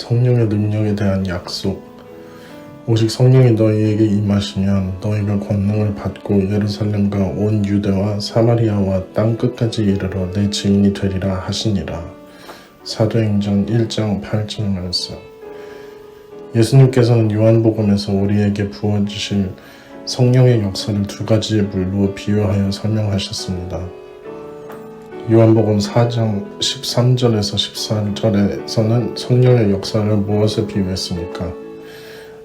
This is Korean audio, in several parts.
성령의 능력에 대한 약속. 오직 성령이 너희에게 임하시면 너희가 권능을 받고 예루살렘과 온 유대와 사마리아와 땅 끝까지 이르러 내 증인이 되리라 하시니라. 사도행전 1장 8절 말씀. 예수님께서는 요한복음에서 우리에게 부어주실 성령의 역사를 두 가지의 물로 비유하여 설명하셨습니다. 요한복음 4장 13절에서 14절에서는 성령의 역사를 무엇에 비유했습니까?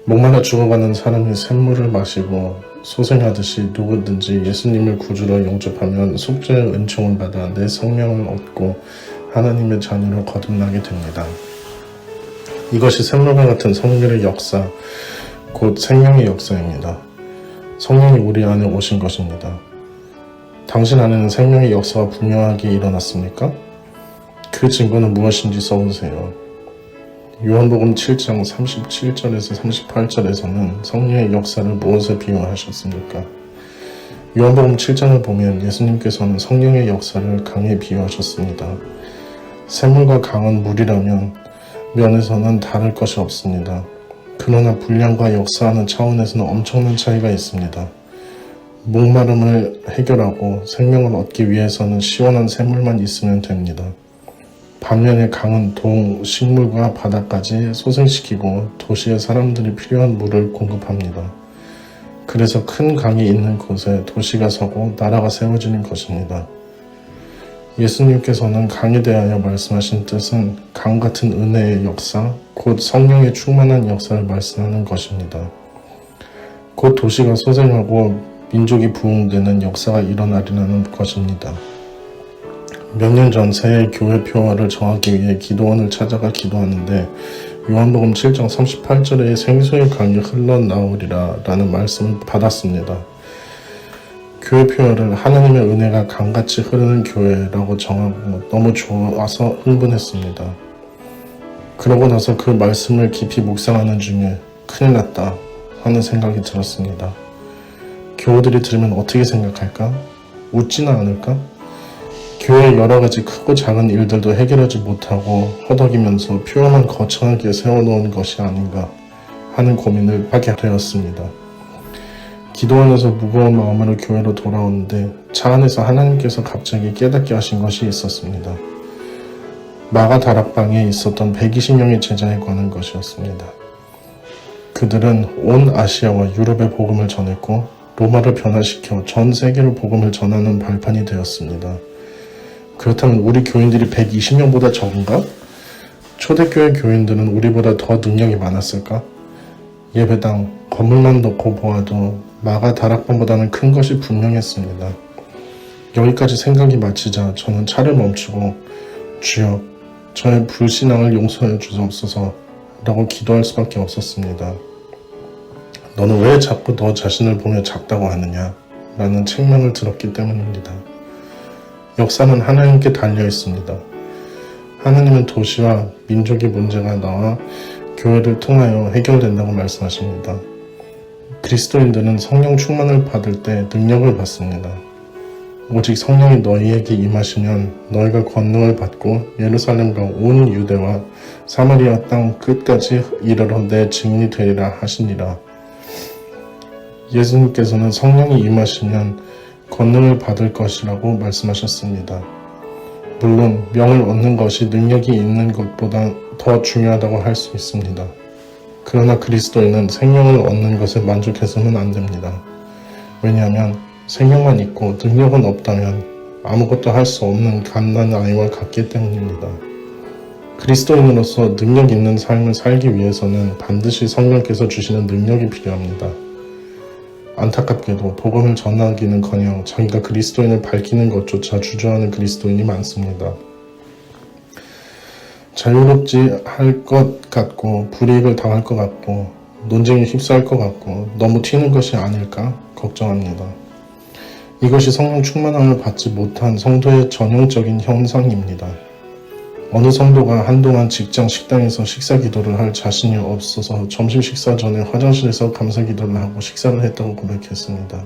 목말라 죽어가는 사람이 샘물을 마시고 소생하듯이 누구든지 예수님을 구주로 영접하면 속죄의 은총을 받아 내 성령을 얻고 하나님의 자녀로 거듭나게 됩니다. 이것이 샘물과 같은 성령의 역사, 곧 생명의 역사입니다. 성령이 우리 안에 오신 것입니다. 당신 안에는 생명의 역사가 분명하게 일어났습니까? 그 증거는 무엇인지 써보세요. 요한복음 7장 37절에서 38절에서는 성령의 역사를 무엇에 비유하셨습니까? 요한복음 7장을 보면 예수님께서는 성령의 역사를 강에 비유하셨습니다. 샘물과 강은 물이라면 면에서는 다를 것이 없습니다. 그러나 분량과 역사하는 차원에서는 엄청난 차이가 있습니다. 목마름을 해결하고 생명을 얻기 위해서는 시원한 샘물만 있으면 됩니다. 반면에 강은 식물과 바다까지 소생시키고 도시의 사람들이 필요한 물을 공급합니다. 그래서 큰 강이 있는 곳에 도시가 서고 나라가 세워지는 것입니다. 예수님께서는 강에 대하여 말씀하신 뜻은 강 같은 은혜의 역사, 곧 성령의 충만한 역사를 말씀하는 것입니다. 곧 도시가 소생하고 민족이 부흥되는 역사가 일어나리라는 것입니다. 몇 년 전 새해 교회 표어를 정하기 위해 기도원을 찾아가 기도하는데 요한복음 7장 38절에 생수의 강이 흘러나오리라 라는 말씀을 받았습니다. 교회 표어를 하나님의 은혜가 강같이 흐르는 교회라고 정하고 너무 좋아서 흥분했습니다. 그러고 나서 그 말씀을 깊이 묵상하는 중에 큰일 났다 하는 생각이 들었습니다. 교우들이 들으면 어떻게 생각할까? 웃지는 않을까? 교회의 여러 가지 크고 작은 일들도 해결하지 못하고 허덕이면서 표현만 거창하게 세워놓은 것이 아닌가 하는 고민을 하게 되었습니다. 기도원에서 무거운 마음으로 교회로 돌아오는데 차 안에서 하나님께서 갑자기 깨닫게 하신 것이 있었습니다. 마가 다락방에 있었던 120명의 제자에 관한 것이었습니다. 그들은 온 아시아와 유럽의 복음을 전했고 로마를 변화시켜 전 세계로 복음을 전하는 발판이 되었습니다. 그렇다면 우리 교인들이 120명보다 적은가? 초대교회 교인들은 우리보다 더 능력이 많았을까? 예배당, 건물만 놓고 보아도 마가 다락방보다는 큰 것이 분명했습니다. 여기까지 생각이 마치자 저는 차를 멈추고 주여, 저의 불신앙을 용서해 주옵소서 라고 기도할 수밖에 없었습니다. 너는 왜 자꾸 너 자신을 보며 작다고 하느냐? 라는 책망을 들었기 때문입니다. 역사는 하나님께 달려 있습니다. 하나님은 도시와 민족의 문제가 나와 교회를 통하여 해결된다고 말씀하십니다. 그리스도인들은 성령 충만을 받을 때 능력을 받습니다. 오직 성령이 너희에게 임하시면 너희가 권능을 받고 예루살렘과 온 유대와 사마리아 땅 끝까지 이르러 내 증인이 되리라 하시니라. 예수님께서는 성령이 임하시면 권능을 받을 것이라고 말씀하셨습니다. 물론 명을 얻는 것이 능력이 있는 것보다 더 중요하다고 할 수 있습니다. 그러나 그리스도인은 생명을 얻는 것에 만족해서는 안 됩니다. 왜냐하면 생명만 있고 능력은 없다면 아무것도 할 수 없는 갓난 아이와 같기 때문입니다. 그리스도인으로서 능력 있는 삶을 살기 위해서는 반드시 성령께서 주시는 능력이 필요합니다. 안타깝게도 복음을 전하기는커녕 자기가 그리스도인을 밝히는 것조차 주저하는 그리스도인이 많습니다. 자유롭지 할 것 같고 불이익을 당할 것 같고 논쟁에 휩싸일 것 같고 너무 튀는 것이 아닐까 걱정합니다. 이것이 성령 충만함을 받지 못한 성도의 전형적인 현상입니다. 어느 성도가 한동안 직장 식당에서 식사 기도를 할 자신이 없어서 점심 식사 전에 화장실에서 감사 기도를 하고 식사를 했다고 고백했습니다.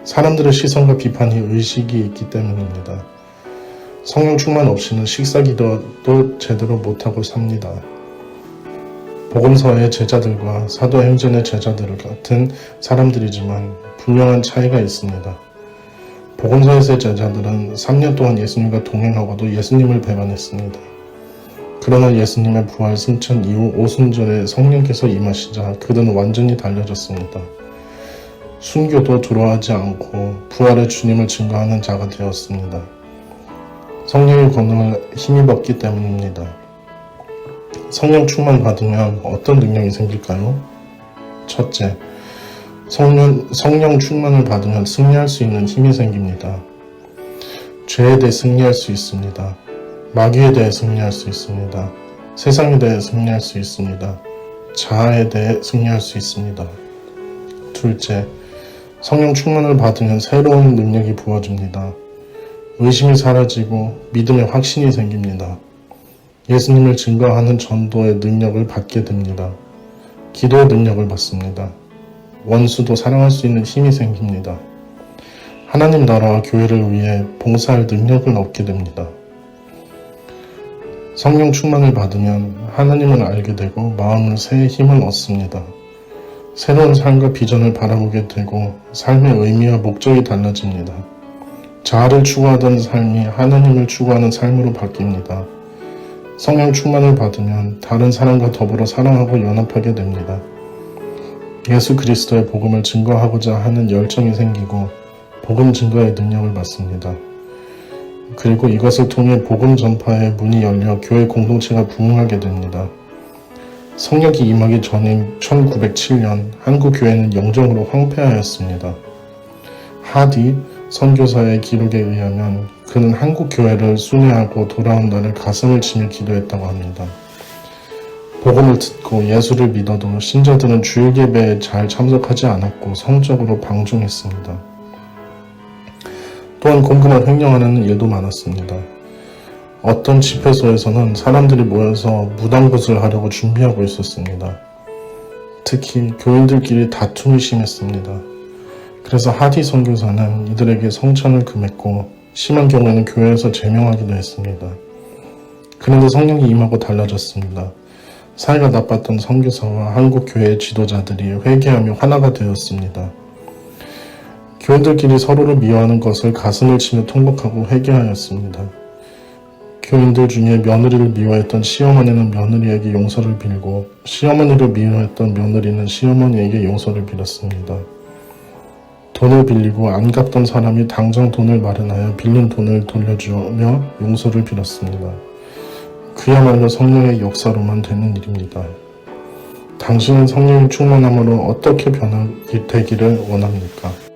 사람들의 시선과 비판이 의식이 있기 때문입니다. 성령 충만 없이는 식사 기도도 제대로 못하고 삽니다. 복음서의 제자들과 사도행전의 제자들 같은 사람들이지만 분명한 차이가 있습니다. 복음서에서의 제자들은 3년 동안 예수님과 동행하고도 예수님을 배반했습니다. 그러나 예수님의 부활 승천 이후 오순절에 성령께서 임하시자 그들은 완전히 달라졌습니다. 순교도 두려워하지 않고 부활의 주님을 증거하는 자가 되었습니다. 성령의 권능을 힘입었기 때문입니다. 성령 충만 받으면 어떤 능력이 생길까요? 첫째, 성령 충만을 받으면 승리할 수 있는 힘이 생깁니다. 죄에 대해 승리할 수 있습니다. 마귀에 대해 승리할 수 있습니다. 세상에 대해 승리할 수 있습니다. 자아에 대해 승리할 수 있습니다. 둘째, 성령 충만을 받으면 새로운 능력이 부어집니다. 의심이 사라지고 믿음의 확신이 생깁니다. 예수님을 증거하는 전도의 능력을 받게 됩니다. 기도의 능력을 받습니다. 원수도 사랑할 수 있는 힘이 생깁니다. 하나님 나라와 교회를 위해 봉사할 능력을 얻게 됩니다. 성령 충만을 받으면 하나님을 알게 되고 마음을 새 힘을 얻습니다. 새로운 삶과 비전을 바라보게 되고 삶의 의미와 목적이 달라집니다. 자아를 추구하던 삶이 하나님을 추구하는 삶으로 바뀝니다. 성령 충만을 받으면 다른 사람과 더불어 사랑하고 연합하게 됩니다. 예수 그리스도의 복음을 증거하고자 하는 열정이 생기고 복음 증거의 능력을 받습니다. 그리고 이것을 통해 복음 전파의 문이 열려 교회 공동체가 부흥하게 됩니다. 성령이 임하기 전인 1907년 한국 교회는 영적으로 황폐하였습니다. 하디 선교사의 기록에 의하면 그는 한국 교회를 순회하고 돌아온 날을 가슴을 치며 기도했다고 합니다. 복음을 듣고 예수를 믿어도 신자들은 주일 예배에 잘 참석하지 않았고 성적으로 방종했습니다. 또한 공금을 횡령하는 일도 많았습니다. 어떤 집회소에서는 사람들이 모여서 무당굿을 하려고 준비하고 있었습니다. 특히 교인들끼리 다툼이 심했습니다. 그래서 하디 선교사는 이들에게 성찬을 금했고 심한 경우에는 교회에서 제명하기도 했습니다. 그런데 성령이 임하고 달라졌습니다. 사이가 나빴던 선교사와 한국 교회의 지도자들이 회개하며 하나가 되었습니다. 교인들끼리 서로를 미워하는 것을 가슴을 치며 통곡하고 회개하였습니다. 교인들 중에 며느리를 미워했던 시어머니는 며느리에게 용서를 빌고 시어머니를 미워했던 며느리는 시어머니에게 용서를 빌었습니다. 돈을 빌리고 안 갚던 사람이 당장 돈을 마련하여 빌린 돈을 돌려주며 용서를 빌었습니다. 그야말로 성령의 역사로만 되는 일입니다. 당신은 성령의 충만함으로 어떻게 변화되기를 원합니까?